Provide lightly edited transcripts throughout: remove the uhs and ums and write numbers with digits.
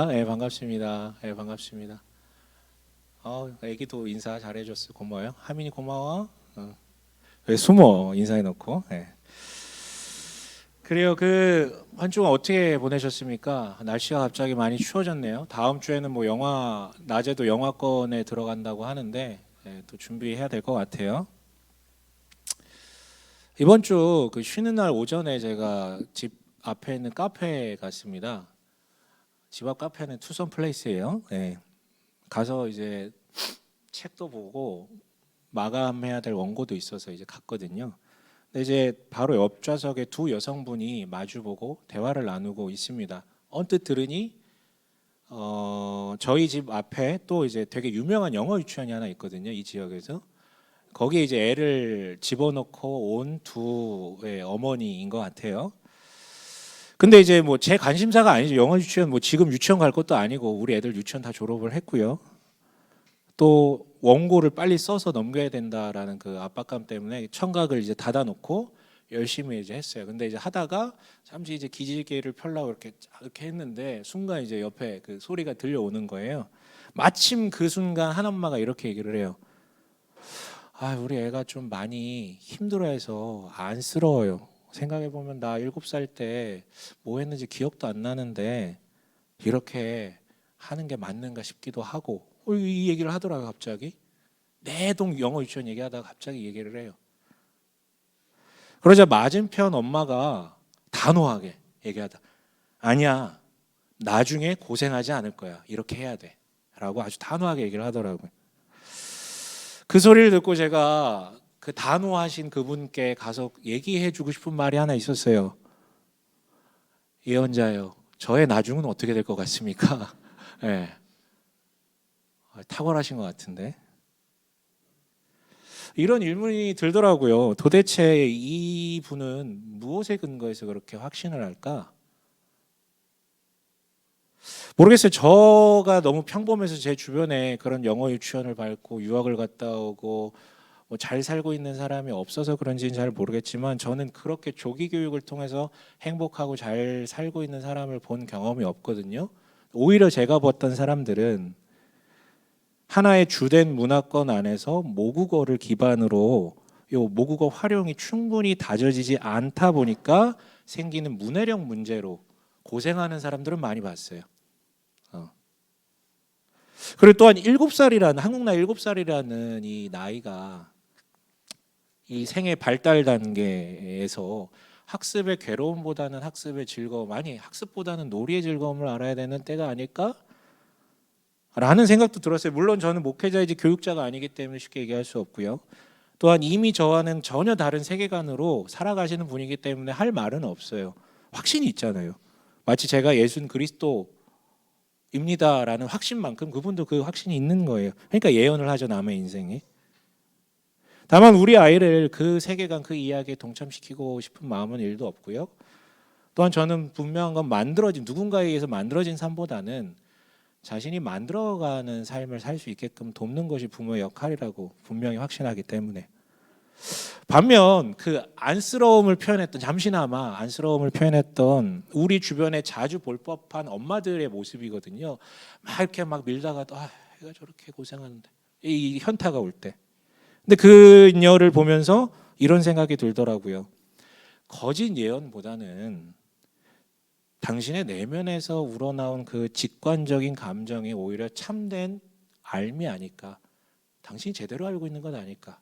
네, 반갑습니다. 네, 반갑습니다. 애기도 인사 잘해줬어. 고마워요. 하민이 고마워. 왜 숨어 인사해놓고. 네. 그래요. 한 주간 어떻게 보내셨습니까? 날씨가 갑자기 많이 추워졌네요. 다음 주에는 뭐 낮에도 영하권에 들어간다고 하는데 또 준비해야 될 것 같아요. 이번 주 쉬는 날 오전에 제가 집 앞에 있는 카페에 갔습니다. 집 앞 카페는 투썸 플레이스예요. 네. 가서 이제 책도 보고 마감해야 될 원고도 있어서 이제 갔거든요. 근데 이제 바로 옆 좌석에 두 여성분이 마주보고 대화를 나누고 있습니다. 언뜻 들으니 저희 집 앞에 또 이제 되게 유명한 영어 유치원이 하나 있거든요. 이 지역에서. 거기에 이제 애를 집어넣고 온 두의 어머니인 것 같아요. 근데 이제 뭐 제 관심사가 아니죠. 영어 유치원 뭐 지금 유치원 갈 것도 아니고 우리 애들 유치원 다 졸업을 했고요. 또 원고를 빨리 써서 넘겨야 된다라는 그 압박감 때문에 청각을 이제 닫아놓고 열심히 이제 했어요. 근데 이제 하다가 잠시 이제 기지개를 펴려고 이렇게 했는데 순간 이제 옆에 그 소리가 들려오는 거예요. 마침 그 순간 한 엄마가 이렇게 얘기를 해요. 우리 애가 좀 많이 힘들어해서 안쓰러워요. 생각해 보면 나 7살 때 뭐 했는지 기억도 안 나는데 이렇게 하는 게 맞는가 싶기도 하고 이 얘기를 하더라고요. 갑자기 내동 영어 유치원 얘기하다가 갑자기 얘기를 해요. 그러자 맞은편 엄마가 단호하게 얘기하다. 아니야, 나중에 고생하지 않을 거야. 이렇게 해야 돼 라고 아주 단호하게 얘기를 하더라고요. 그 소리를 듣고 제가 그 단호하신 그분께 가서 얘기해 주고 싶은 말이 하나 있었어요. 예언자요, 저의 나중은 어떻게 될 것 같습니까? 네. 탁월하신 것 같은데. 이런 질문이 들더라고요. 도대체 이 분은 무엇에 근거해서 그렇게 확신을 할까? 모르겠어요. 저가 너무 평범해서 제 주변에 그런 영어 유치원을 밟고 유학을 갔다 오고 뭐 잘 살고 있는 사람이 없어서 그런지는 잘 모르겠지만 저는 그렇게 조기 교육을 통해서 행복하고 잘 살고 있는 사람을 본 경험이 없거든요. 오히려 제가 봤던 사람들은 하나의 주된 문화권 안에서 모국어를 기반으로 요 모국어 활용이 충분히 다져지지 않다 보니까 생기는 문해력 문제로 고생하는 사람들은 많이 봤어요. 그리고 또한 7살이라는 한국 나이 7살이라는 이 나이가 이 생애 발달 단계에서 학습의 괴로움보다는 학습의 즐거움, 아니 학습보다는 놀이의 즐거움을 알아야 되는 때가 아닐까? 라는 생각도 들었어요. 물론 저는 목회자이지 교육자가 아니기 때문에 쉽게 얘기할 수 없고요. 또한 이미 저와는 전혀 다른 세계관으로 살아가시는 분이기 때문에 할 말은 없어요. 확신이 있잖아요. 마치 제가 예수는 그리스도입니다라는 확신만큼 그분도 그 확신이 있는 거예요. 그러니까 예언을 하죠, 남의 인생에. 다만 우리 아이를 그 세계관, 그 이야기에 동참시키고 싶은 마음은 일도 없고요. 또한 저는 분명한 건 누군가에 의해서 만들어진 삶보다는 자신이 만들어가는 삶을 살 수 있게끔 돕는 것이 부모의 역할이라고 분명히 확신하기 때문에. 반면 그 잠시나마 안쓰러움을 표현했던 우리 주변에 자주 볼 법한 엄마들의 모습이거든요. 막 이렇게 막 밀다가도 얘가 저렇게 고생하는데, 이 현타가 올 때. 근데 그녀를 보면서 이런 생각이 들더라고요. 거짓 예언보다는 당신의 내면에서 우러나온 그 직관적인 감정이 오히려 참된 알미 아닐까. 당신이 제대로 알고 있는 건 아닐까.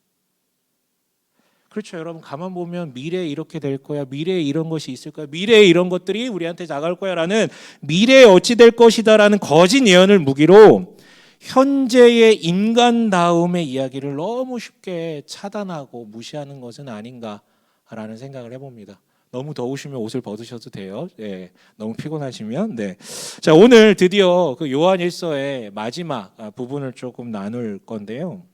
그렇죠. 여러분 가만 보면 미래에 이렇게 될 거야. 미래에 이런 것이 있을 거야. 미래에 이런 것들이 우리한테 다가올 거야라는 미래에 어찌 될 것이다라는 거짓 예언을 무기로 현재의 인간다움의 이야기를 너무 쉽게 차단하고 무시하는 것은 아닌가라는 생각을 해봅니다. 너무 더우시면 옷을 벗으셔도 돼요. 네, 너무 피곤하시면. 네. 자, 오늘 드디어 그 요한일서의 마지막 부분을 조금 나눌 건데요.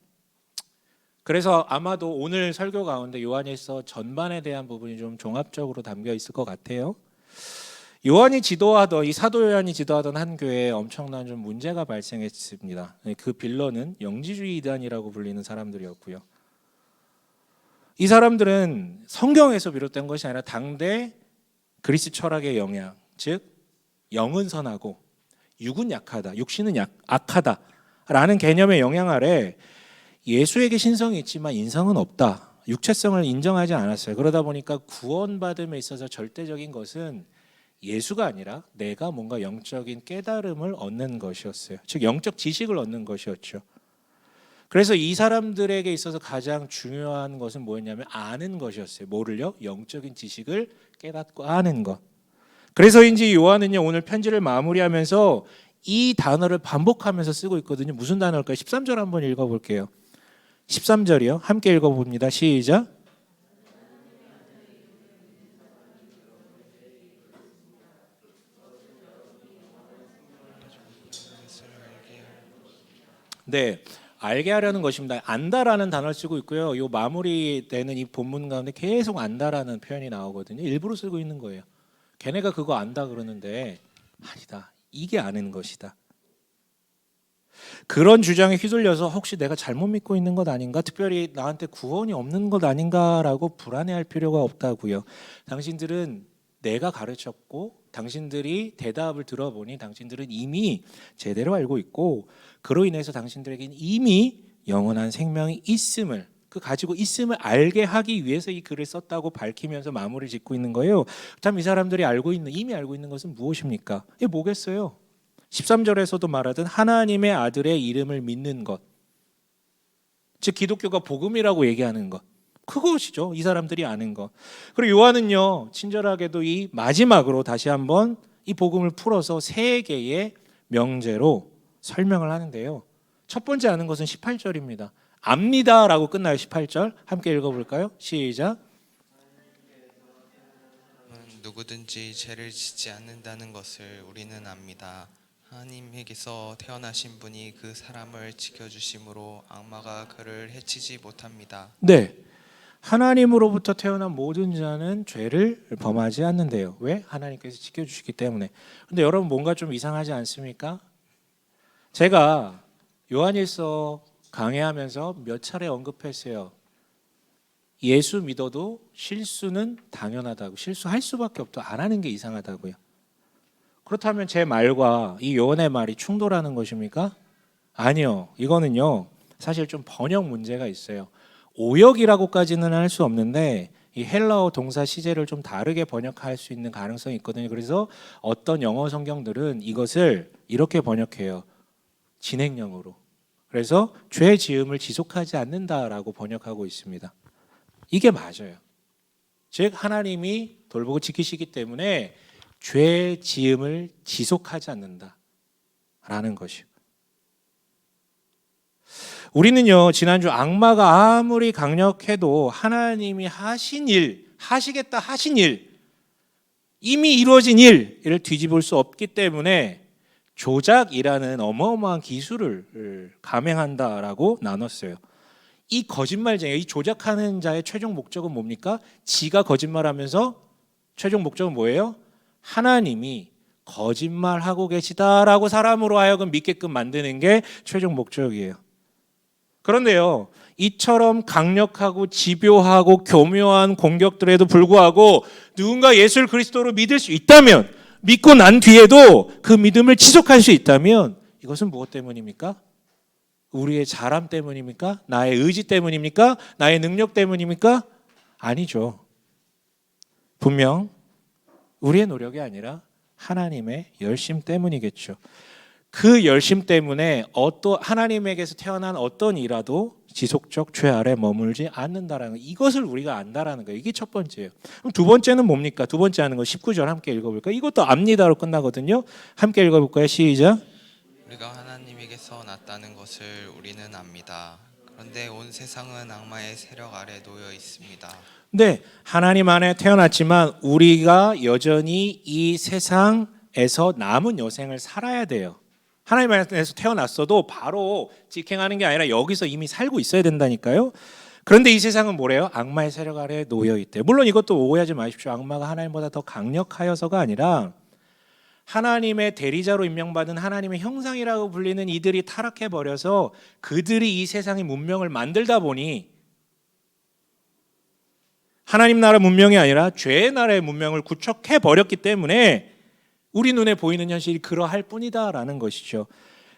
그래서 아마도 오늘 설교 가운데 요한일서 전반에 대한 부분이 좀 종합적으로 담겨 있을 것 같아요. 이 사도 요한이 지도하던 한 교회에 엄청난 좀 문제가 발생했습니다. 그 빌런은 영지주의 이단이라고 불리는 사람들이었고요. 이 사람들은 성경에서 비롯된 것이 아니라 당대 그리스 철학의 영향, 즉 영은 선하고 육은 약하다, 육신은 악하다라는 개념의 영향 아래 예수에게 신성이 있지만 인성은 없다. 육체성을 인정하지 않았어요. 그러다 보니까 구원받음에 있어서 절대적인 것은 예수가 아니라 내가 뭔가 영적인 깨달음을 얻는 것이었어요. 즉 영적 지식을 얻는 것이었죠. 그래서 이 사람들에게 있어서 가장 중요한 것은 뭐였냐면 아는 것이었어요. 뭐를요? 영적인 지식을 깨닫고 아는 것. 그래서인지 요한은요 오늘 편지를 마무리하면서 이 단어를 반복하면서 쓰고 있거든요. 무슨 단어일까요? 13절 한번 읽어볼게요. 13절이요. 함께 읽어봅니다. 시작. 네, 알게 하려는 것입니다. 안다라는 단어를 쓰고 있고요. 요 마무리되는 이 본문 가운데 계속 안다라는 표현이 나오거든요. 일부러 쓰고 있는 거예요. 걔네가 그거 안다 그러는데 아니다. 이게 아는 것이다. 그런 주장에 휘둘려서 혹시 내가 잘못 믿고 있는 것 아닌가? 특별히 나한테 구원이 없는 것 아닌가라고 불안해할 필요가 없다고요. 당신들은 내가 가르쳤고 당신들이 대답을 들어보니 당신들은 이미 제대로 알고 있고 그로 인해서 당신들에게는 이미 영원한 생명이 있음을 가지고 있음을 알게 하기 위해서 이 글을 썼다고 밝히면서 마무리 짓고 있는 거예요. 참 이 사람들이 이미 알고 있는 것은 무엇입니까? 이게 뭐겠어요? 13절에서도 말하던 하나님의 아들의 이름을 믿는 것, 즉 기독교가 복음이라고 얘기하는 것, 그것이죠. 이 사람들이 아는 것. 그리고 요한은요 친절하게도 이 마지막으로 다시 한번 이 복음을 풀어서 세 개의 명제로 설명을 하는데요. 첫 번째 아는 것은 18절입니다. 압니다라고 끝나요. 18절 함께 읽어볼까요? 시작. 누구든지 죄를 짓지 않는다는 것을 우리는 압니다. 하나님에게서 태어나신 분이 그 사람을 지켜주심으로 악마가 그를 해치지 못합니다. 네, 하나님으로부터 태어난 모든 자는 죄를 범하지 않는데요. 왜? 하나님께서 지켜주시기 때문에. 근데 여러분 뭔가 좀 이상하지 않습니까? 제가 요한일서 강해하면서 몇 차례 언급했어요. 예수 믿어도 실수는 당연하다고, 실수할 수밖에 없다, 안 하는 게 이상하다고요. 그렇다면 제 말과 이 요한의 말이 충돌하는 것입니까? 아니요. 이거는요 사실 좀 번역 문제가 있어요. 오역이라고까지는 할 수 없는데 이 헬라어 동사 시제를 좀 다르게 번역할 수 있는 가능성이 있거든요. 그래서 어떤 영어 성경들은 이것을 이렇게 번역해요. 진행형으로. 그래서 죄 지음을 지속하지 않는다라고 번역하고 있습니다. 이게 맞아요. 즉 하나님이 돌보고 지키시기 때문에 죄 지음을 지속하지 않는다라는 것이요. 우리는요 지난주 악마가 아무리 강력해도 하나님이 하시겠다 하신 일, 이미 이루어진 일을 뒤집을 수 없기 때문에 조작이라는 어마어마한 기술을 감행한다라고 나눴어요. 이 거짓말쟁이, 이 조작하는 자의 최종 목적은 뭡니까? 지가 거짓말하면서 최종 목적은 뭐예요? 하나님이 거짓말하고 계시다라고 사람으로 하여금 믿게끔 만드는 게 최종 목적이에요. 그런데요, 이처럼 강력하고 집요하고 교묘한 공격들에도 불구하고 누군가 예수 그리스도로 믿을 수 있다면, 믿고 난 뒤에도 그 믿음을 지속할 수 있다면 이것은 무엇 때문입니까? 우리의 잘함 때문입니까? 나의 의지 때문입니까? 나의 능력 때문입니까? 아니죠. 분명 우리의 노력이 아니라 하나님의 열심 때문이겠죠. 그 열심 때문에 하나님에게서 태어난 어떤 이라도 지속적 죄 아래 머물지 않는다라는 거, 이것을 우리가 안다라는 거예요. 이게 첫 번째예요. 그럼 두 번째는 뭡니까? 두 번째 하는 거 19절 함께 읽어볼까요? 이것도 압니다로 끝나거든요. 함께 읽어볼까요? 시작. 우리가 하나님에게서 났다는 것을 우리는 압니다. 그런데 온 세상은 악마의 세력 아래 놓여 있습니다. 네, 하나님 안에 태어났지만 우리가 여전히 이 세상에서 남은 여생을 살아야 돼요. 하나님 안에서 태어났어도 바로 직행하는 게 아니라 여기서 이미 살고 있어야 된다니까요. 그런데 이 세상은 뭐래요? 악마의 세력 아래 놓여 있대요. 물론 이것도 오해하지 마십시오. 악마가 하나님보다 더 강력하여서가 아니라 하나님의 대리자로 임명받은 하나님의 형상이라고 불리는 이들이 타락해버려서 그들이 이 세상의 문명을 만들다 보니 하나님 나라 문명이 아니라 죄의 나라의 문명을 구축해버렸기 때문에 우리 눈에 보이는 현실이 그러할 뿐이다라는 것이죠.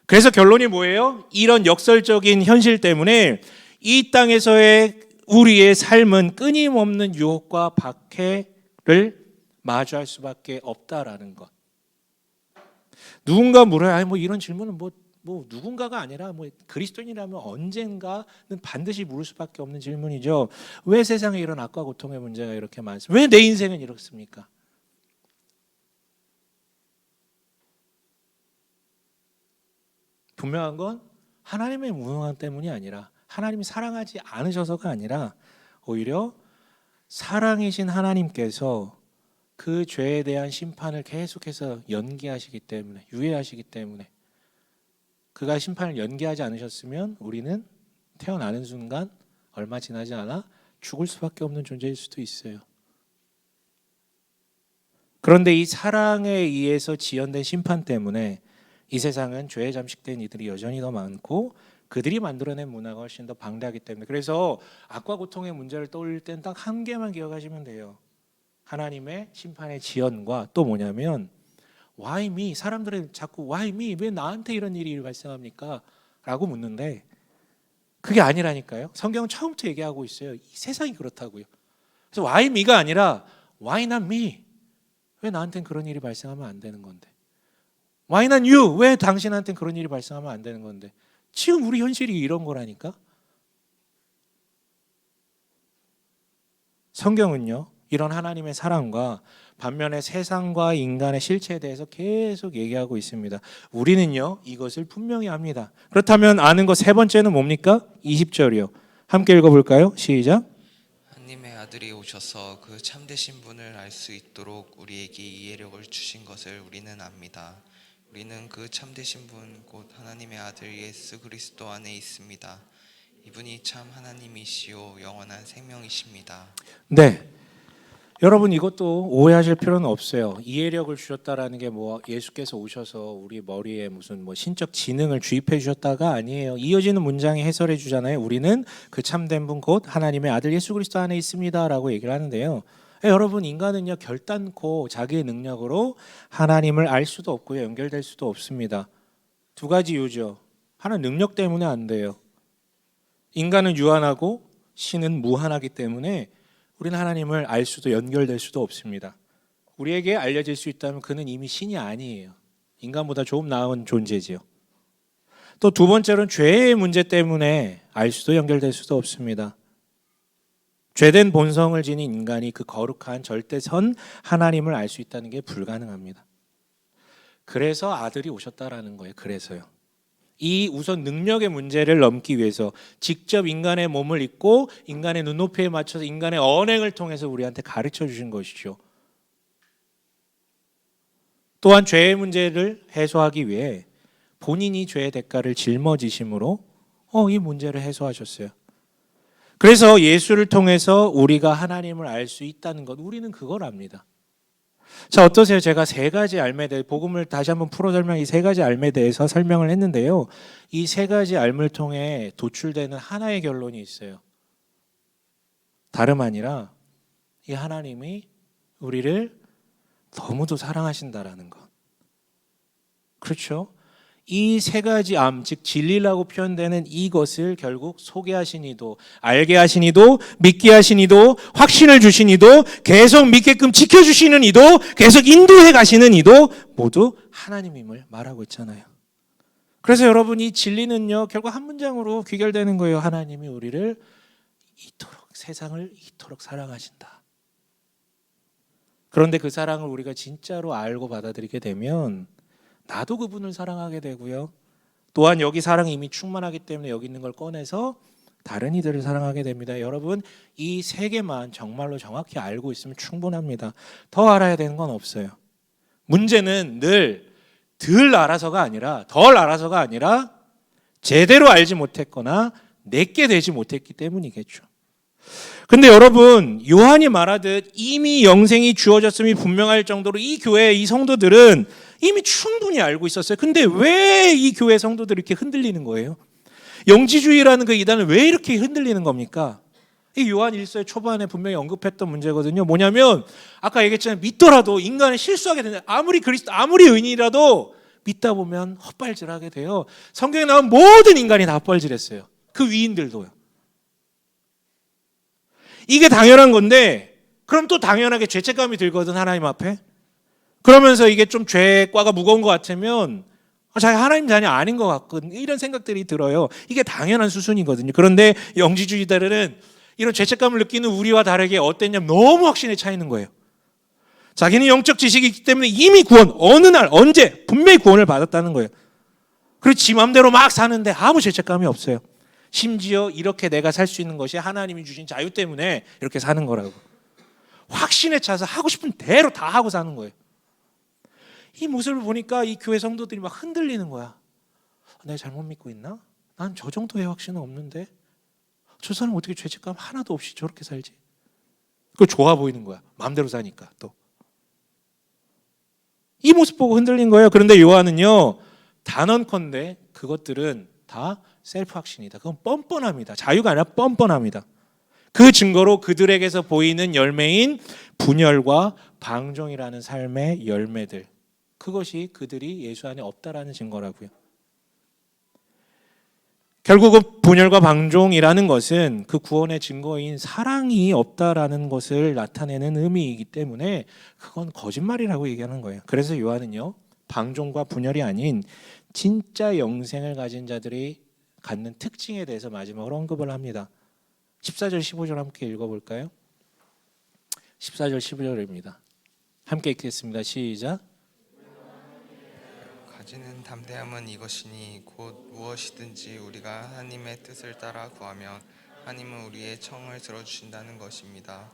그래서 결론이 뭐예요? 이런 역설적인 현실 때문에 이 땅에서의 우리의 삶은 끊임없는 유혹과 박해를 마주할 수밖에 없다라는 것. 누군가 물어야 뭐 이런 질문은 뭐 누군가가 아니라 뭐 그리스도인이라면 언젠가는 반드시 물을 수밖에 없는 질문이죠. 왜 세상에 이런 악과 고통의 문제가 이렇게 많습니까? 왜 내 인생은 이렇습니까? 분명한 건 하나님의 무능함 때문이 아니라 하나님이 사랑하지 않으셔서가 아니라 오히려 사랑이신 하나님께서 그 죄에 대한 심판을 계속해서 연기하시기 때문에, 유예하시기 때문에, 그가 심판을 연기하지 않으셨으면 우리는 태어나는 순간 얼마 지나지 않아 죽을 수밖에 없는 존재일 수도 있어요. 그런데 이 사랑에 의해서 지연된 심판 때문에 이 세상은 죄에 잠식된 이들이 여전히 더 많고 그들이 만들어낸 문화가 훨씬 더 방대하기 때문에, 그래서 악과 고통의 문제를 떠올릴 땐 딱 한 개만 기억하시면 돼요. 하나님의 심판의 지연과 또 뭐냐면 Why me? 사람들은 자꾸 Why me? 왜 나한테 이런 일이 발생합니까? 라고 묻는데 그게 아니라니까요. 성경은 처음부터 얘기하고 있어요. 이 세상이 그렇다고요. 그래서 Why me가 아니라 Why not me? 왜 나한테는 그런 일이 발생하면 안 되는 건데? Why not you? 왜 당신한테는 그런 일이 발생하면 안 되는 건데? 지금 우리 현실이 이런 거라니까. 성경은요, 이런 하나님의 사랑과 반면에 세상과 인간의 실체에 대해서 계속 얘기하고 있습니다. 우리는요, 이것을 분명히 압니다. 그렇다면 아는 것 세 번째는 뭡니까? 20절이요. 함께 읽어볼까요? 시작. 하나님의 아들이 오셔서 그 참되신 분을 알 수 있도록 우리에게 이해력을 주신 것을 우리는 압니다. 우리는 그 참되신 분 곧 하나님의 아들 예수 그리스도 안에 있습니다. 이분이 참 하나님이시요 영원한 생명이십니다. 네, 여러분 이것도 오해하실 필요는 없어요. 이해력을 주셨다라는 게 뭐 예수께서 오셔서 우리 머리에 무슨 뭐 신적 지능을 주입해 주셨다가 아니에요. 이어지는 문장이 해설해 주잖아요. 우리는 그 참된 분 곧 하나님의 아들 예수 그리스도 안에 있습니다라고 얘기를 하는데요. 여러분 인간은요 결단코 자기의 능력으로 하나님을 알 수도 없고요 연결될 수도 없습니다. 두 가지 이유죠. 하나, 능력 때문에 안 돼요. 인간은 유한하고 신은 무한하기 때문에 우리는 하나님을 알 수도 연결될 수도 없습니다. 우리에게 알려질 수 있다면 그는 이미 신이 아니에요. 인간보다 조금 나은 존재지요. 또 두 번째로는 죄의 문제 때문에 알 수도 연결될 수도 없습니다. 죄된 본성을 지닌 인간이 그 거룩한 절대선 하나님을 알 수 있다는 게 불가능합니다. 그래서 아들이 오셨다라는 거예요. 그래서요. 이 우선 능력의 문제를 넘기 위해서 직접 인간의 몸을 입고 인간의 눈높이에 맞춰서 인간의 언행을 통해서 우리한테 가르쳐 주신 것이죠. 또한 죄의 문제를 해소하기 위해 본인이 죄의 대가를 짊어지심으로 이 문제를 해소하셨어요. 그래서 예수를 통해서 우리가 하나님을 알 수 있다는 것, 우리는 그걸 압니다. 자, 어떠세요? 제가 세 가지 알매에 대해 복음을 다시 한번 풀어 설명, 이 세 가지 알매에 대해서 설명을 했는데요. 이 세 가지 알을 통해 도출되는 하나의 결론이 있어요. 다름 아니라 이 하나님이 우리를 너무도 사랑하신다라는 것. 그렇죠? 이 세 가지 암, 즉 진리라고 표현되는 이것을 결국 소개하신 이도, 알게 하신 이도, 믿게 하신 이도, 확신을 주신 이도, 계속 믿게끔 지켜주시는 이도, 계속 인도해 가시는 이도 모두 하나님임을 말하고 있잖아요. 그래서 여러분 이 진리는요 결국 한 문장으로 귀결되는 거예요. 하나님이 우리를 이토록, 세상을 이토록 사랑하신다. 그런데 그 사랑을 우리가 진짜로 알고 받아들이게 되면 나도 그분을 사랑하게 되고요. 또한 여기 사랑이 이미 충만하기 때문에 여기 있는 걸 꺼내서 다른 이들을 사랑하게 됩니다. 여러분 이 세 개만 정말로 정확히 알고 있으면 충분합니다. 더 알아야 되는 건 없어요. 문제는 늘 덜 알아서가 아니라 덜 알아서가 아니라 제대로 알지 못했거나 내게 되지 못했기 때문이겠죠. 근데 여러분 요한이 말하듯 이미 영생이 주어졌음이 분명할 정도로 이 교회 이 성도들은 이미 충분히 알고 있었어요. 근데 왜 이 교회 성도들이 이렇게 흔들리는 거예요? 영지주의라는 그 이단은 왜 이렇게 흔들리는 겁니까? 이 요한 1서의 초반에 분명히 언급했던 문제거든요. 뭐냐면 아까 얘기했잖아요. 믿더라도 인간은 실수하게 된다. 아무리 그리스도 아무리 의인이라도 믿다 보면 헛발질하게 돼요. 성경에 나온 모든 인간이 다 헛발질했어요. 그 위인들도요. 이게 당연한 건데 그럼 또 당연하게 죄책감이 들거든 하나님 앞에. 그러면서 이게 좀 죄과가 무거운 것 같으면 자기 하나님 자녀 아닌 것 같거든. 이런 생각들이 들어요. 이게 당연한 수순이거든요. 그런데 영지주의자들은 이런 죄책감을 느끼는 우리와 다르게 어땠냐면 너무 확신에 차 있는 거예요. 자기는 영적 지식이 있기 때문에 이미 구원, 어느 날 언제 분명히 구원을 받았다는 거예요. 그리고 지 맘대로 막 사는데 아무 죄책감이 없어요. 심지어 이렇게 내가 살 수 있는 것이 하나님이 주신 자유 때문에 이렇게 사는 거라고. 확신에 차서 하고 싶은 대로 다 하고 사는 거예요. 이 모습을 보니까 이 교회 성도들이 막 흔들리는 거야. 내가 잘못 믿고 있나? 난 저 정도의 확신은 없는데 저 사람 어떻게 죄책감 하나도 없이 저렇게 살지? 그거 좋아 보이는 거야. 마음대로 사니까 또. 이 모습 보고 흔들린 거예요. 그런데 요한은요. 단언컨대 그것들은 다 셀프 확신이다. 그건 뻔뻔합니다. 자유가 아니라 뻔뻔합니다. 그 증거로 그들에게서 보이는 열매인 분열과 방종이라는 삶의 열매들. 그것이 그들이 예수 안에 없다라는 증거라고요. 결국은 분열과 방종이라는 것은 그 구원의 증거인 사랑이 없다라는 것을 나타내는 의미이기 때문에 그건 거짓말이라고 얘기하는 거예요. 그래서 요한은요. 방종과 분열이 아닌 진짜 영생을 가진 자들이 갖는 특징에 대해서 마지막으로 언급을 합니다. 14절 15절 함께 읽어볼까요? 14절 15절입니다. 함께 읽겠습니다. 시작. 가지는 담대함은 이것이니 곧 무엇이든지 우리가 하나님의 뜻을 따라 구하면 하나님은 우리의 청을 들어주신다는 것입니다.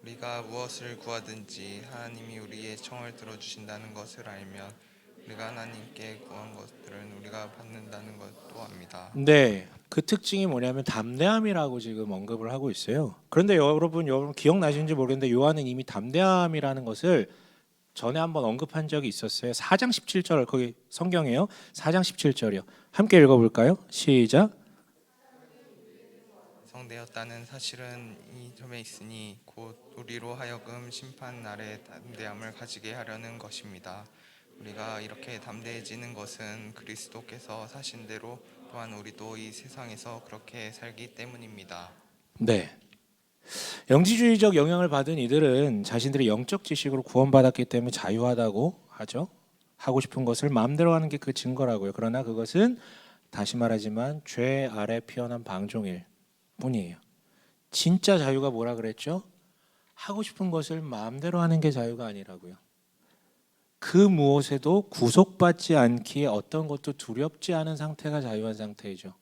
우리가 무엇을 구하든지 하나님이 우리의 청을 들어주신다는 것을 알면 우리가 하나님께 구한 것들은 우리가 받는다는 것도 압니다. 네, 그 특징이 뭐냐면 담대함이라고 지금 언급을 하고 있어요. 그런데 여러분 기억나시는지 모르겠는데 요한은 이미 담대함이라는 것을 전에 한번 언급한 적이 있었어요. 4장 17절 거기 성경이에요. 4장 17절이요. 함께 읽어볼까요? 시작. 성되었다는 사실은 이 점에 있으니 곧 우리로 하여금 심판 날에 담대함을 가지게 하려는 것입니다. 우리가 이렇게 담대해지는 것은 그리스도께서 사신 대로 또한 우리도 이 세상에서 그렇게 살기 때문입니다. 네. 영지주의적 영향을 받은 이들은 자신들의 영적 지식으로 구원받았기 때문에 자유하다고 하죠. 하고 싶은 것을 마음대로 하는 게 그 증거라고요. 그러나 그것은 다시 말하지만 죄 아래 피어난 방종일 뿐이에요. 진짜 자유가 뭐라 그랬죠? 하고 싶은 것을 마음대로 하는 게 자유가 아니라고요. 그 무엇에도 구속받지 않기에 어떤 것도 두렵지 않은 상태가 자유한 상태이죠.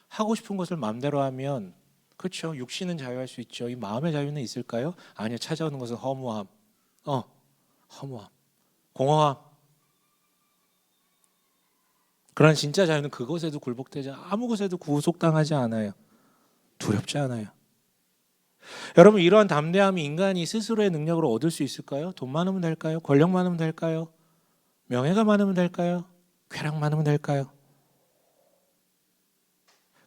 하고 싶은 것을 마음대로 하면 그렇죠. 육신은 자유할 수 있죠. 이 마음의 자유는 있을까요? 아니요. 찾아오는 것은 허무함. 허무함. 공허함. 그러나 진짜 자유는 그것에도 굴복되지 아무 것에도 구속당하지 않아요. 두렵지 않아요. 여러분 이러한 담대함이 인간이 스스로의 능력으로 얻을 수 있을까요? 돈 많으면 될까요? 권력 많으면 될까요? 명예가 많으면 될까요? 쾌락 많으면 될까요?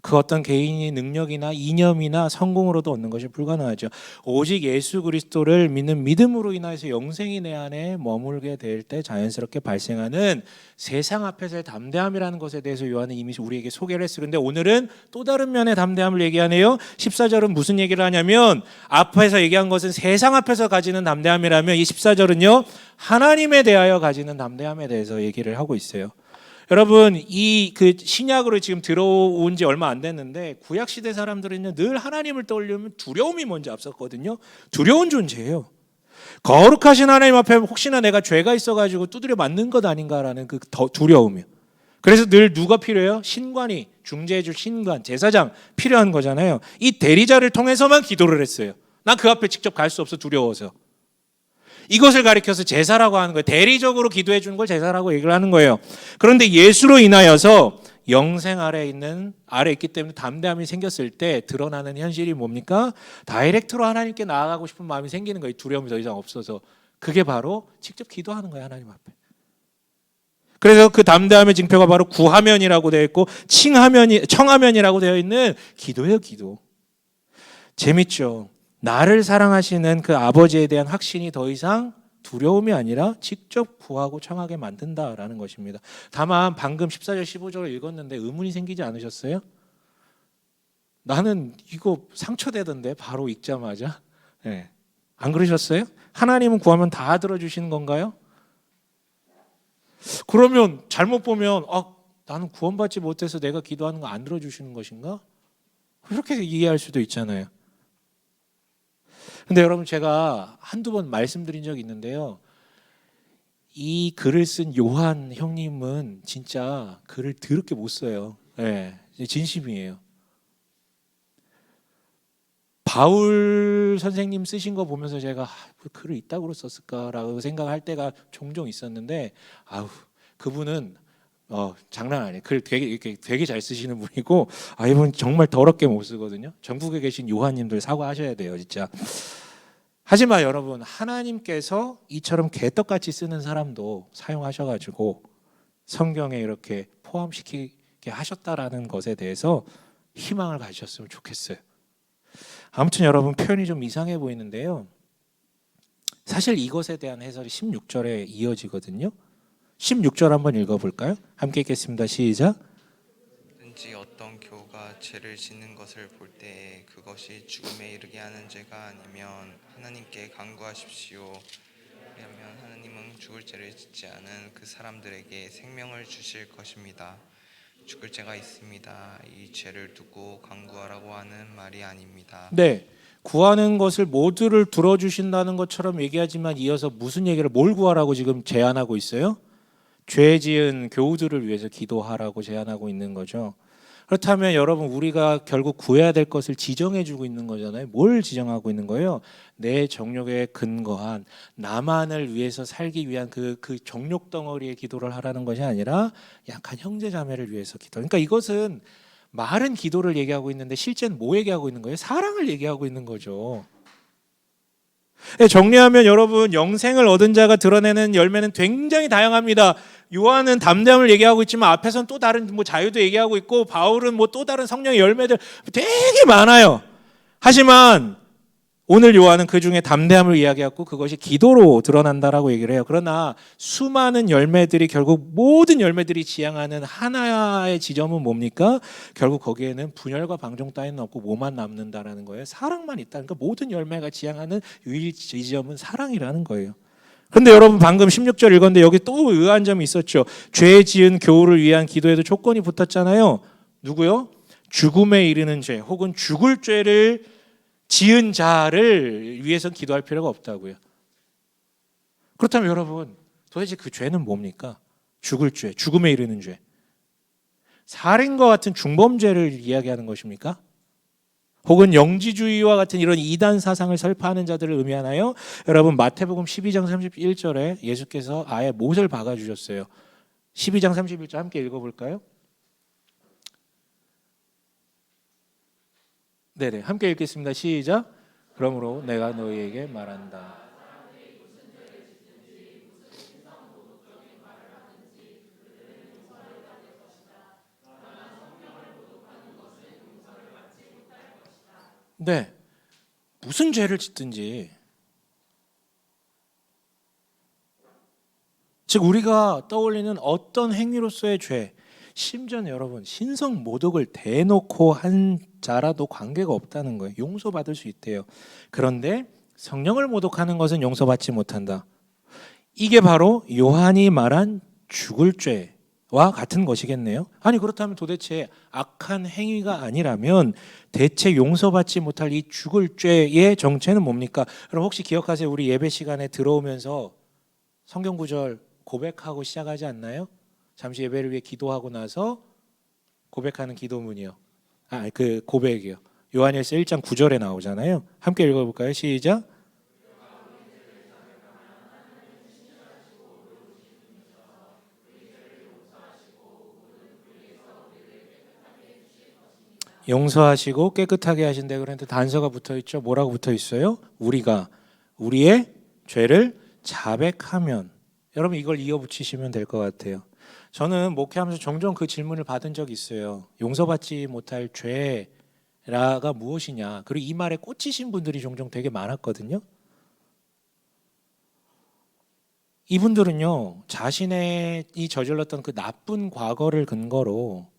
그 어떤 개인의 능력이나 이념이나 성공으로도 얻는 것이 불가능하죠. 오직 예수 그리스도를 믿는 믿음으로 인해서 영생이 내 안에 머물게 될 때 자연스럽게 발생하는 세상 앞에서의 담대함이라는 것에 대해서 요한은 이미 우리에게 소개를 했어요. 그런데 오늘은 또 다른 면의 담대함을 얘기하네요. 14절은 무슨 얘기를 하냐면 앞에서 얘기한 것은 세상 앞에서 가지는 담대함이라면 이 14절은요. 하나님에 대하여 가지는 담대함에 대해서 얘기를 하고 있어요. 여러분 이 그 신약으로 지금 들어온 지 얼마 안 됐는데 구약 시대 사람들은요 늘 하나님을 떠올리면 두려움이 먼저 앞섰거든요. 두려운 존재예요. 거룩하신 하나님 앞에 혹시나 내가 죄가 있어가지고 두드려 맞는 것 아닌가라는 그 두려움이요. 그래서 늘 누가 필요해요? 신관이 중재해줄 신관, 제사장 필요한 거잖아요. 이 대리자를 통해서만 기도를 했어요. 난 그 앞에 직접 갈 수 없어 두려워서. 이것을 가리켜서 제사라고 하는 거예요. 대리적으로 기도해 주는 걸 제사라고 얘기를 하는 거예요. 그런데 예수로 인하여서 영생 아래 있기 때문에 담대함이 생겼을 때 드러나는 현실이 뭡니까? 다이렉트로 하나님께 나아가고 싶은 마음이 생기는 거예요. 두려움이 더 이상 없어서. 그게 바로 직접 기도하는 거예요. 하나님 앞에. 그래서 그 담대함의 징표가 바로 구하면이라고 되어 있고 청하면이라고 되어 있는 기도예요. 기도. 재밌죠. 나를 사랑하시는 그 아버지에 대한 확신이 더 이상 두려움이 아니라 직접 구하고 청하게 만든다라는 것입니다. 다만 방금 14절 15절을 읽었는데 의문이 생기지 않으셨어요? 나는 이거 상처되던데 바로 읽자마자. 네. 안 그러셨어요? 하나님은 구하면 다 들어주시는 건가요? 그러면 잘못 보면 나는 구원받지 못해서 내가 기도하는 거 안 들어주시는 것인가? 그렇게 이해할 수도 있잖아요. 근데 여러분, 제가 한두 번 말씀드린 적이 있는데요. 이 글을 쓴 요한 형님은 진짜 글을 더럽게 못 써요. 네, 진심이에요. 바울 선생님 쓰신 거 보면서 제가 그 글을 이따구로 썼을까라고 생각할 때가 종종 있었는데, 그분은 장난 아니에요. 글 되게 잘 쓰시는 분이고, 이분 정말 더럽게 못 쓰거든요. 전국에 계신 요한님들 사과하셔야 돼요, 진짜. 하지만 여러분, 하나님께서 이처럼 개떡같이 쓰는 사람도 사용하셔가지고 성경에 이렇게 포함시키게 하셨다라는 것에 대해서 희망을 가지셨으면 좋겠어요. 아무튼 여러분, 표현이 좀 이상해 보이는데요. 사실 이것에 대한 해설이 16절에 이어지거든요. 16절 한번 읽어볼까요? 함께 읽겠습니다. 시작. 든지 어떤 교우가 죄를 짓는 것을 볼 때에 그것이 죽음에 이르게 하는 죄가 아니면 하나님께 간구하십시오. 왜냐하면 하나님은 죽을 죄를 짓지 않은 그 사람들에게 생명을 주실 것입니다. 죽을 죄가 있습니다. 이 죄를 두고 간구하라고 하는 말이 아닙니다. 네, 구하는 것을 모두를 들어주신다는 것처럼 얘기하지만 이어서 무슨 얘기를 뭘 구하라고 지금 제안하고 있어요? 죄 지은 교우들을 위해서 기도하라고 제안하고 있는 거죠. 그렇다면 여러분, 우리가 결국 구해야 될 것을 지정해 주고 있는 거잖아요. 뭘 지정하고 있는 거예요? 내 정욕에 근거한 나만을 위해서 살기 위한 그 정욕 덩어리의 기도를 하라는 것이 아니라 약한 형제 자매를 위해서 기도. 그러니까 이것은 말은 기도를 얘기하고 있는데 실제는 뭐 얘기하고 있는 거예요? 사랑을 얘기하고 있는 거죠. 정리하면 여러분, 영생을 얻은 자가 드러내는 열매는 굉장히 다양합니다. 요한은 담대함을 얘기하고 있지만 앞에서는 또 다른 자유도 얘기하고 있고, 바울은 또 다른 성령의 열매들 되게 많아요. 하지만 오늘 요한은 그 중에 담대함을 이야기하고 그것이 기도로 드러난다라고 얘기를 해요. 그러나 수많은 열매들이 결국 모든 열매들이 지향하는 하나의 지점은 뭡니까? 결국 거기에는 분열과 방종 따위는 없고 뭐만 남는다라는 거예요. 사랑만 있다. 그러니까 모든 열매가 지향하는 유일 지점은 사랑이라는 거예요. 그런데 여러분, 방금 16절 읽었는데 여기 또 의아한 점이 있었죠. 죄 지은 교우를 위한 기도에도 조건이 붙었잖아요. 누구요? 죽음에 이르는 죄 혹은 죽을 죄를 지은 자를 위해서는 기도할 필요가 없다고요. 그렇다면 여러분, 도대체 그 죄는 뭡니까? 죽을 죄, 죽음에 이르는 죄. 살인과 같은 중범죄를 이야기하는 것입니까? 혹은 영지주의와 같은 이런 이단 사상을 설파하는 자들을 의미하나요? 여러분, 마태복음 12장 31절에 예수께서 아예 못을 박아주셨어요. 12장 31절 함께 읽어볼까요? 네네, 함께 읽겠습니다. 시작. 그러므로 내가 너희에게 말한다. 네, 무슨 죄를 짓든지, 즉 우리가 떠올리는 어떤 행위로서의 죄, 심지어는 여러분, 신성 모독을 대놓고 한 자라도 관계가 없다는 거예요. 용서받을 수 있대요. 그런데 성령을 모독하는 것은 용서받지 못한다. 이게 바로 요한이 말한 죽을 죄와 같은 것이겠네요. 아니, 그렇다면 도대체 악한 행위가 아니라면 대체 용서받지 못할 이 죽을 죄의 정체는 뭡니까? 여러분, 혹시 기억하세요? 우리 예배 시간에 들어오면서 성경 구절 고백하고 시작하지 않나요? 잠시 예배를 위해 기도하고 나서 고백하는 기도문이요. 그 고백이요. 요한일서 1장 9절에 나오잖아요. 함께 읽어볼까요? 시작. 용서하시고 깨끗하게 하신다. 그런데 단서가 붙어 있죠. 뭐라고 붙어 있어요? 우리가 우리의 죄를 자백하면. 여러분, 이걸 이어붙이시면 될 것 같아요. 저는 목회하면서 종종 그 질문을 받은 적이 있어요. 용서받지 못할 죄라는 라가 무엇이냐. 그리고 이 말에 꽂히신 분들이 종종 되게 많았거든요. 이분들은요, 자신의 이 저질렀던 그 나쁜 과거를 근거로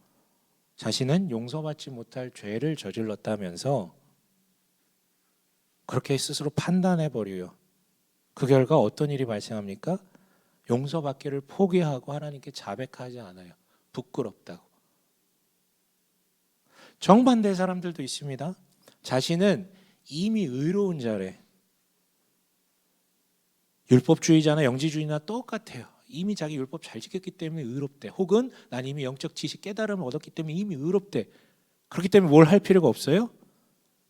자신은 용서받지 못할 죄를 저질렀다면서 그렇게 스스로 판단해 버려요. 그 결과 어떤 일이 발생합니까? 용서받기를 포기하고 하나님께 자백하지 않아요. 부끄럽다고. 정반대의 사람들도 있습니다. 자신은 이미 의로운 자래. 율법주의자나 영지주의나 똑같아요. 이미 자기 율법 잘 지켰기 때문에 의롭대. 혹은 난 이미 영적 지식 깨달음을 얻었기 때문에 이미 의롭대. 그렇기 때문에 뭘 할 필요가 없어요?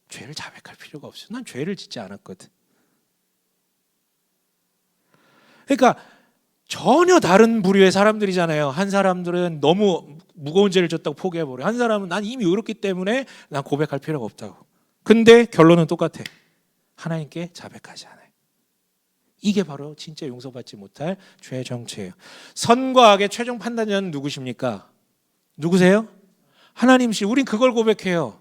죄를 자백할 필요가 없어요. 난 죄를 짓지 않았거든. 그러니까 전혀 다른 부류의 사람들이잖아요. 한 사람들은 너무 무거운 죄를 졌다고 포기해버려요. 한 사람은 난 이미 의롭기 때문에 난 고백할 필요가 없다고. 근데 결론은 똑같아. 하나님께 자백하지 않아요. 이게 바로 진짜 용서받지 못할 죄의 정체예요. 선과 악의 최종 판단자는 누구십니까? 누구세요? 하나님이시. 우린 그걸 고백해요.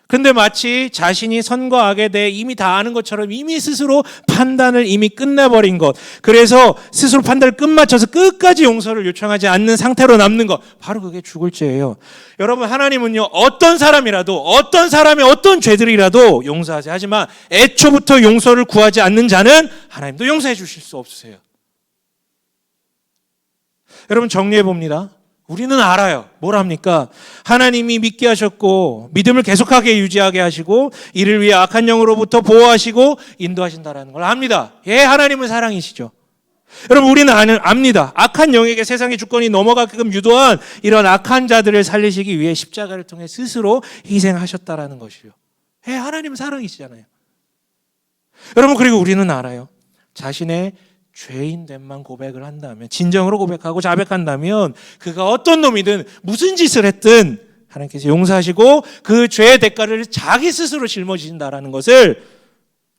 근데 마치 자신이 선과 악에 대해 이미 다 아는 것처럼 이미 스스로 판단을 이미 끝내버린 것. 그래서 스스로 판단을 끝마쳐서 끝까지 용서를 요청하지 않는 상태로 남는 것. 바로 그게 죽을 죄예요. 여러분, 하나님은요, 어떤 사람이라도 어떤 사람의 어떤 죄들이라도 용서하세요. 하지만 애초부터 용서를 구하지 않는 자는 하나님도 용서해 주실 수 없으세요. 여러분, 정리해 봅니다. 우리는 알아요. 뭘 합니까? 하나님이 믿게 하셨고 믿음을 계속하게 유지하게 하시고 이를 위해 악한 영으로부터 보호하시고 인도하신다라는 걸 압니다. 예, 하나님은 사랑이시죠. 여러분, 우리는 압니다. 악한 영에게 세상의 주권이 넘어가게끔 유도한 이런 악한 자들을 살리시기 위해 십자가를 통해 스스로 희생하셨다라는 것이요. 예, 하나님은 사랑이시잖아요. 여러분, 그리고 우리는 알아요. 자신의 죄인됨만 고백을 한다면, 진정으로 고백하고 자백한다면 그가 어떤 놈이든 무슨 짓을 했든 하나님께서 용서하시고 그 죄의 대가를 자기 스스로 짊어지신다라는 것을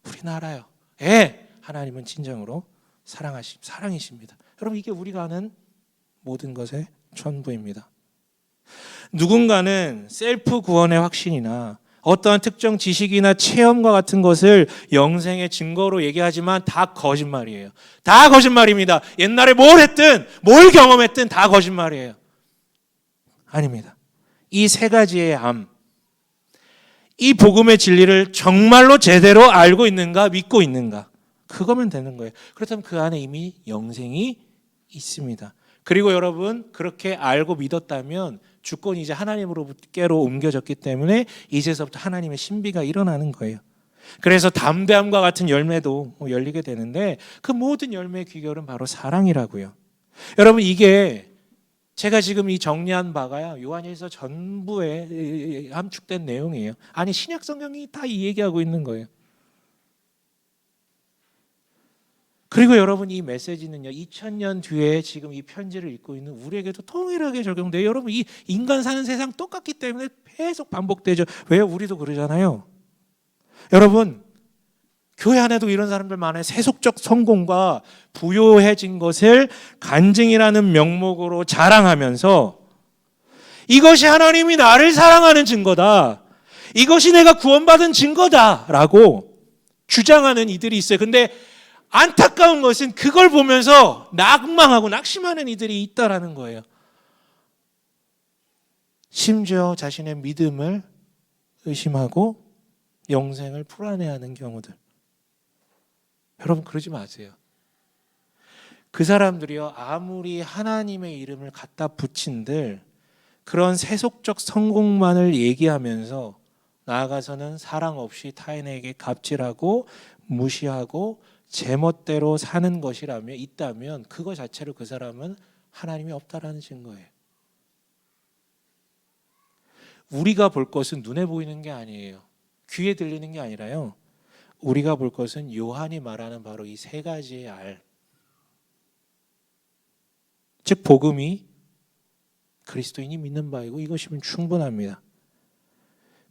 우리는 알아요. 예, 하나님은 진정으로 사랑이십니다. 여러분, 이게 우리가 아는 모든 것의 전부입니다. 누군가는 셀프 구원의 확신이나 어떠한 특정 지식이나 체험과 같은 것을 영생의 증거로 얘기하지만 다 거짓말이에요. 다 거짓말입니다. 옛날에 뭘 했든 뭘 경험했든 다 거짓말이에요. 아닙니다. 이 세 가지의 암, 이 복음의 진리를 정말로 제대로 알고 있는가, 믿고 있는가, 그거면 되는 거예요. 그렇다면 그 안에 이미 영생이 있습니다. 그리고 여러분, 그렇게 알고 믿었다면 주권이 이제 하나님으로부터로 옮겨졌기 때문에 이제서부터 하나님의 신비가 일어나는 거예요. 그래서 담대함과 같은 열매도 열리게 되는데 그 모든 열매의 귀결은 바로 사랑이라고요. 여러분, 이게 제가 지금 이 정리한 바가요, 요한일서 전부에 함축된 내용이에요. 아니, 신약 성경이 다 이 얘기하고 있는 거예요. 그리고 여러분, 이 메시지는요, 2000년 뒤에 지금 이 편지를 읽고 있는 우리에게도 통일하게 적용돼요. 여러분, 이 인간 사는 세상 똑같기 때문에 계속 반복되죠. 왜요? 우리도 그러잖아요. 여러분, 교회 안에도 이런 사람들 많아요. 세속적 성공과 부요해진 것을 간증이라는 명목으로 자랑하면서 이것이 하나님이 나를 사랑하는 증거다, 이것이 내가 구원받은 증거다라고 주장하는 이들이 있어요. 근데 안타까운 것은 그걸 보면서 낙망하고 낙심하는 이들이 있다라는 거예요. 심지어 자신의 믿음을 의심하고 영생을 불안해하는 경우들. 여러분, 그러지 마세요. 그 사람들이요, 아무리 하나님의 이름을 갖다 붙인들 그런 세속적 성공만을 얘기하면서 나아가서는 사랑 없이 타인에게 갑질하고 무시하고 제멋대로 사는 것이라면 있다면 그거 자체로 그 사람은 하나님이 없다라는 증거예요. 우리가 볼 것은 눈에 보이는 게 아니에요. 귀에 들리는 게 아니라요. 우리가 볼 것은 요한이 말하는 바로 이 세 가지의 알. 즉 복음이 그리스도인이 믿는 바이고 이것이면 충분합니다.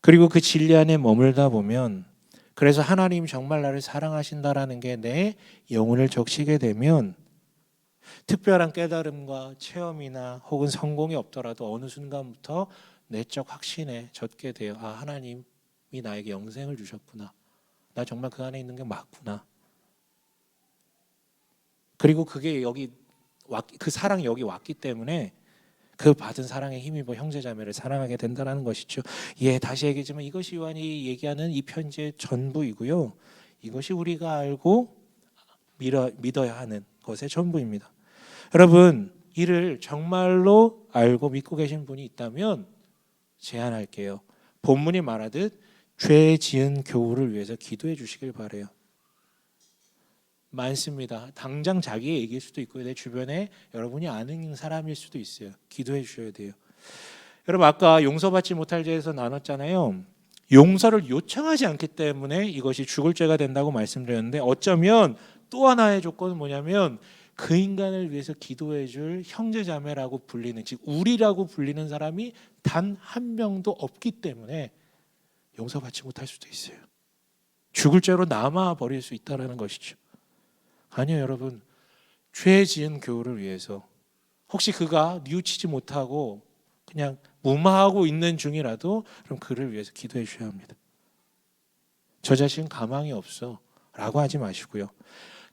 그리고 그 진리 안에 머물다 보면, 그래서 하나님 정말 나를 사랑하신다라는 게 내 영혼을 적시게 되면 특별한 깨달음과 체험이나 혹은 성공이 없더라도 어느 순간부터 내적 확신에 젖게 돼요. 아, 하나님이 나에게 영생을 주셨구나. 나 정말 그 안에 있는 게 맞구나. 그리고 그게 그 사랑이 여기 왔기 때문에 그 받은 사랑에 힘입어 형제자매를 사랑하게 된다는 것이죠. 예, 다시 얘기하지만 이것이 요한이 얘기하는 이 편지의 전부이고요. 이것이 우리가 알고 믿어야 하는 것의 전부입니다. 여러분, 이를 정말로 알고 믿고 계신 분이 있다면 제안할게요. 본문이 말하듯 죄 지은 교우를 위해서 기도해 주시길 바라요. 많습니다. 당장 자기 얘기일 수도 있고요. 내 주변에 여러분이 아는 사람일 수도 있어요. 기도해 주셔야 돼요. 여러분, 아까 용서받지 못할 죄에서 나눴잖아요. 용서를 요청하지 않기 때문에 이것이 죽을 죄가 된다고 말씀드렸는데, 어쩌면 또 하나의 조건은 뭐냐면 그 인간을 위해서 기도해 줄 형제자매라고 불리는, 즉 우리라고 불리는 사람이 단 한 명도 없기 때문에 용서받지 못할 수도 있어요. 죽을 죄로 남아 버릴 수 있다는 것이죠. 아니요, 여러분, 죄 지은 교우를 위해서, 혹시 그가 뉘우치지 못하고 그냥 무마하고 있는 중이라도 그럼 그를 위해서 기도해 주셔야 합니다. 저 자신 가망이 없어 라고 하지 마시고요.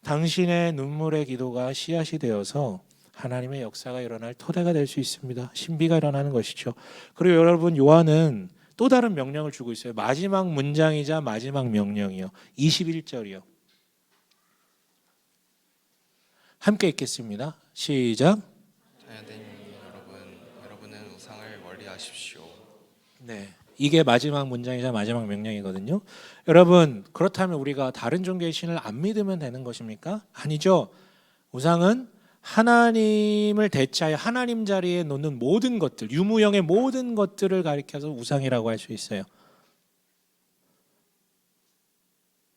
당신의 눈물의 기도가 씨앗이 되어서 하나님의 역사가 일어날 토대가 될 수 있습니다. 신비가 일어나는 것이죠. 그리고 여러분, 요한은 또 다른 명령을 주고 있어요. 마지막 문장이자 마지막 명령이요. 21절이요. 함께 읽겠습니다. 시작. 자녀된 여러분은 우상을 멀리하십시오. 네, 이게 마지막 문장이자 마지막 명령이거든요. 여러분, 그렇다면 우리가 다른 종교의 신을 안 믿으면 되는 것입니까? 아니죠. 우상은 하나님을 대체하여 하나님 자리에 놓는 모든 것들, 유무형의 모든 것들을 가리켜서 우상이라고 할 수 있어요.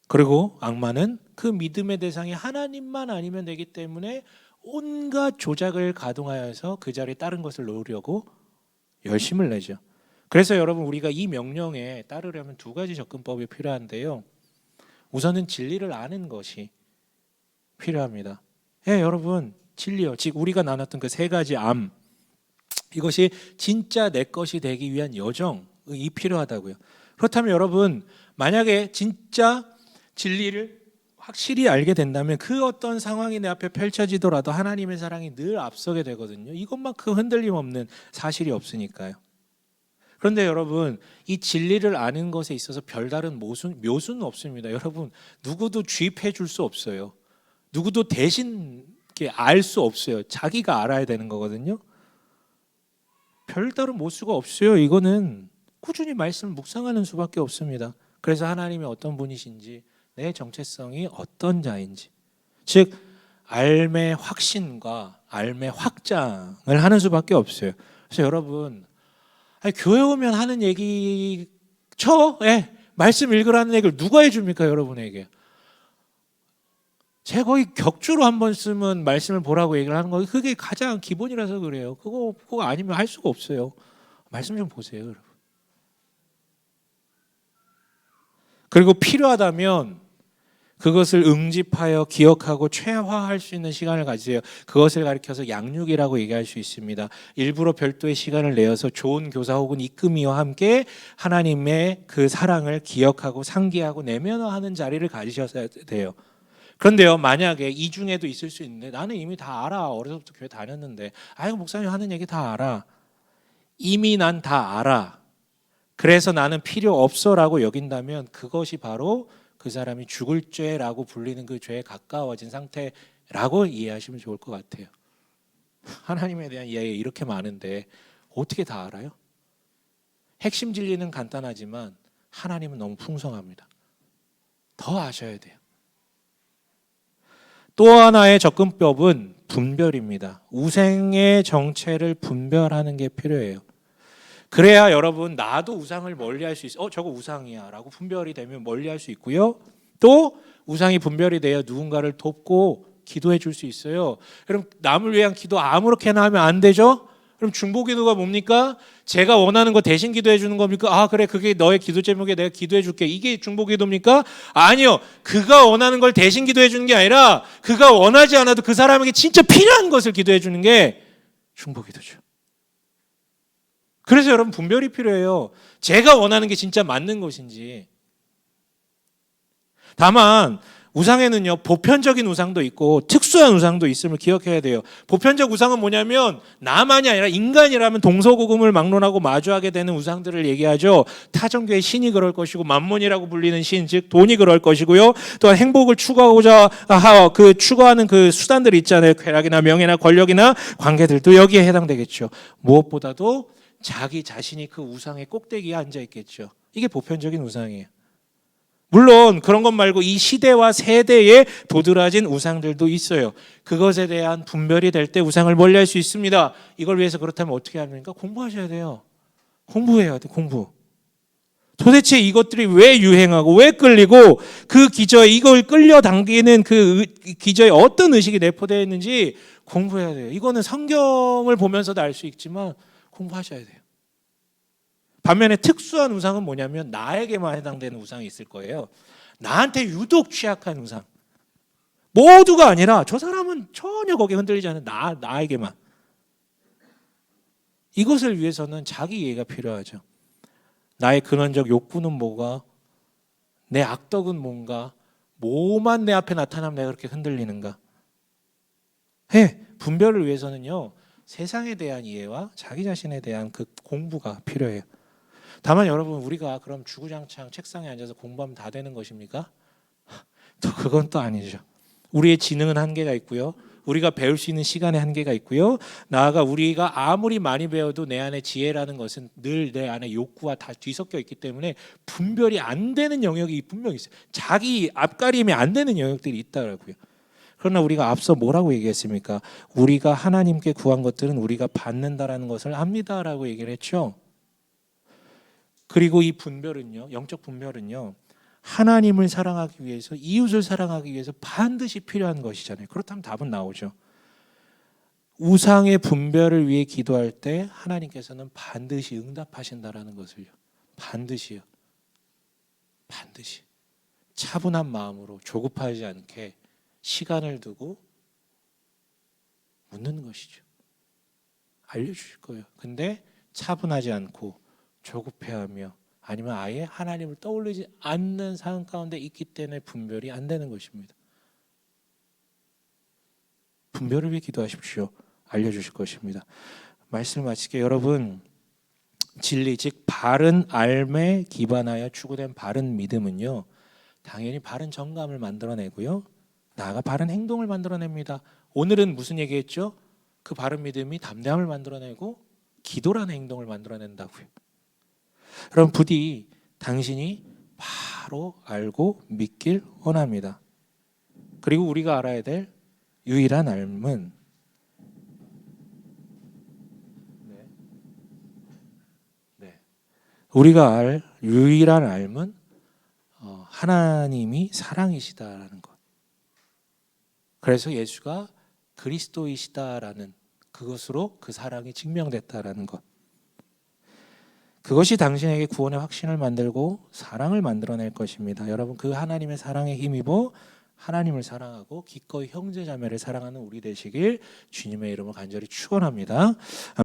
그리고 악마는 그 믿음의 대상이 하나님만 아니면 되기 때문에 온갖 조작을 가동하여서 그 자리에 다른 것을 놓으려고 열심을 내죠. 그래서 여러분, 우리가 이 명령에 따르려면 두 가지 접근법이 필요한데요. 우선은 진리를 아는 것이 필요합니다. 예, 여러분, 진리요. 즉 우리가 나눴던 그 세 가지 암, 이것이 진짜 내 것이 되기 위한 여정이 필요하다고요. 그렇다면 여러분, 만약에 진짜 진리를 확실히 알게 된다면 그 어떤 상황이 내 앞에 펼쳐지더라도 하나님의 사랑이 늘 앞서게 되거든요. 이것만큼 흔들림 없는 사실이 없으니까요. 그런데 여러분, 이 진리를 아는 것에 있어서 별다른 묘수는 없습니다. 여러분, 누구도 주입해 줄 수 없어요. 누구도 대신 알 수 없어요. 자기가 알아야 되는 거거든요. 별다른 모수가 없어요. 이거는 꾸준히 말씀을 묵상하는 수밖에 없습니다. 그래서 하나님이 어떤 분이신지, 내 정체성이 어떤 자인지, 즉 삶의 확신과 삶의 확장을 하는 수밖에 없어요. 그래서 여러분, 교회 오면 하는 얘기 말씀 읽으라는 얘기를 누가 해줍니까? 여러분에게. 제가 거의 격주로 한번 쓰면 말씀을 보라고 얘기를 하는 거, 그게 가장 기본이라서 그래요. 그거 아니면 할 수가 없어요. 말씀 좀 보세요, 여러분. 그리고 필요하다면 그것을 응집하여 기억하고 최화할 수 있는 시간을 가지세요. 그것을 가리켜서 양육이라고 얘기할 수 있습니다. 일부러 별도의 시간을 내어서 좋은 교사 혹은 이끄미와 함께 하나님의 그 사랑을 기억하고 상기하고 내면화하는 자리를 가지셔야 돼요. 그런데요, 만약에 이 중에도 있을 수 있는데, 나는 이미 다 알아. 어려서부터 교회 다녔는데, 아이고 목사님 하는 얘기 다 알아. 이미 난 다 알아. 그래서 나는 필요 없어라고 여긴다면 그것이 바로 그 사람이 죽을 죄라고 불리는 그 죄에 가까워진 상태라고 이해하시면 좋을 것 같아요. 하나님에 대한 이해가 이렇게 많은데 어떻게 다 알아요? 핵심 진리는 간단하지만 하나님은 너무 풍성합니다. 더 아셔야 돼요. 또 하나의 접근법은 분별입니다. 우상의 정체를 분별하는 게 필요해요. 그래야 여러분, 나도 우상을 멀리할 수 있어. 저거 우상이야 라고 분별이 되면 멀리할 수 있고요. 또 우상이 분별이 되어 누군가를 돕고 기도해 줄 수 있어요. 그럼 남을 위한 기도 아무렇게나 하면 안 되죠? 그럼 중보기도가 뭡니까? 제가 원하는 거 대신 기도해 주는 겁니까? 아 그래, 그게 너의 기도 제목에 내가 기도해 줄게. 이게 중보기도입니까? 아니요. 그가 원하는 걸 대신 기도해 주는 게 아니라 그가 원하지 않아도 그 사람에게 진짜 필요한 것을 기도해 주는 게 중보기도죠. 그래서 여러분 분별이 필요해요. 제가 원하는 게 진짜 맞는 것인지. 다만 우상에는요, 보편적인 우상도 있고 특수한 우상도 있음을 기억해야 돼요. 보편적 우상은 뭐냐면 나만이 아니라 인간이라면 동서고금을 막론하고 마주하게 되는 우상들을 얘기하죠. 타종교의 신이 그럴 것이고 만몬이라고 불리는 신, 즉 돈이 그럴 것이고요. 또한 행복을 추구하고자 추구하는 그 수단들 있잖아요. 쾌락이나 명예나 권력이나 관계들도 여기에 해당되겠죠. 무엇보다도 자기 자신이 그 우상의 꼭대기에 앉아 있겠죠. 이게 보편적인 우상이에요. 물론 그런 것 말고 이 시대와 세대에 도드라진 우상들도 있어요. 그것에 대한 분별이 될 때 우상을 멀리할 수 있습니다. 이걸 위해서 그렇다면 어떻게 합니까? 공부하셔야 돼요. 공부해야 돼, 공부. 도대체 이것들이 왜 유행하고 왜 끌리고 그 기저에 이걸 끌려당기는 그 기저에 어떤 의식이 내포되어 있는지 공부해야 돼요. 이거는 성경을 보면서도 알 수 있지만 공부하셔야 돼요. 반면에 특수한 우상은 뭐냐면 나에게만 해당되는 우상이 있을 거예요. 나한테 유독 취약한 우상. 모두가 아니라 저 사람은 전혀 거기에 흔들리지 않는 나에게만. 이것을 위해서는 자기 이해가 필요하죠. 나의 근원적 욕구는 뭐가? 내 악덕은 뭔가? 뭐만 내 앞에 나타나면 내가 그렇게 흔들리는가? 분별을 위해서는요, 세상에 대한 이해와 자기 자신에 대한 그 공부가 필요해요. 다만 여러분, 우리가 그럼 주구장창 책상에 앉아서 공부하면 다 되는 것입니까? 또 그건 또 아니죠. 우리의 지능은 한계가 있고요. 우리가 배울 수 있는 시간의 한계가 있고요. 나아가 우리가 아무리 많이 배워도 내 안에 지혜라는 것은 늘 내 안에 욕구와 다 뒤섞여 있기 때문에 분별이 안 되는 영역이 분명히 있어요. 자기 앞가림이 안 되는 영역들이 있다고요. 그러나 우리가 앞서 뭐라고 얘기했습니까? 우리가 하나님께 구한 것들은 우리가 받는다라는 것을 압니다라고 얘기를 했죠. 그리고 이 분별은요, 영적 분별은요, 하나님을 사랑하기 위해서, 이웃을 사랑하기 위해서 반드시 필요한 것이잖아요. 그렇다면 답은 나오죠. 우상의 분별을 위해 기도할 때 하나님께서는 반드시 응답하신다라는 것을요. 반드시요. 반드시. 차분한 마음으로 조급하지 않게 시간을 두고 묻는 것이죠. 알려주실 거예요. 근데 차분하지 않고 조급해하며 아니면 아예 하나님을 떠올리지 않는 상황 가운데 있기 때문에 분별이 안 되는 것입니다. 분별을 위해 기도하십시오. 알려주실 것입니다. 말씀을 마치게 여러분, 진리 즉 바른 알매 기반하여 추구된 바른 믿음은요, 당연히 바른 정감을 만들어내고요, 나아가 바른 행동을 만들어냅니다. 오늘은 무슨 얘기했죠? 그 바른 믿음이 담대함을 만들어내고 기도라는 행동을 만들어낸다고요. 여러분, 부디 당신이 바로 알고 믿길 원합니다. 그리고 우리가 알아야 될 유일한 알은 우리가 알 유일한 알은 하나님이 사랑이시다라는 것. 그래서 예수가 그리스도이시다라는 그것으로 그 사랑이 증명됐다라는 것. 그것이 당신에게 구원의 확신을 만들고 사랑을 만들어낼 것입니다. 여러분, 그 하나님의 사랑에 힘입어 하나님을 사랑하고 기꺼이 형제 자매를 사랑하는 우리 되시길 주님의 이름으로 간절히 축원합니다.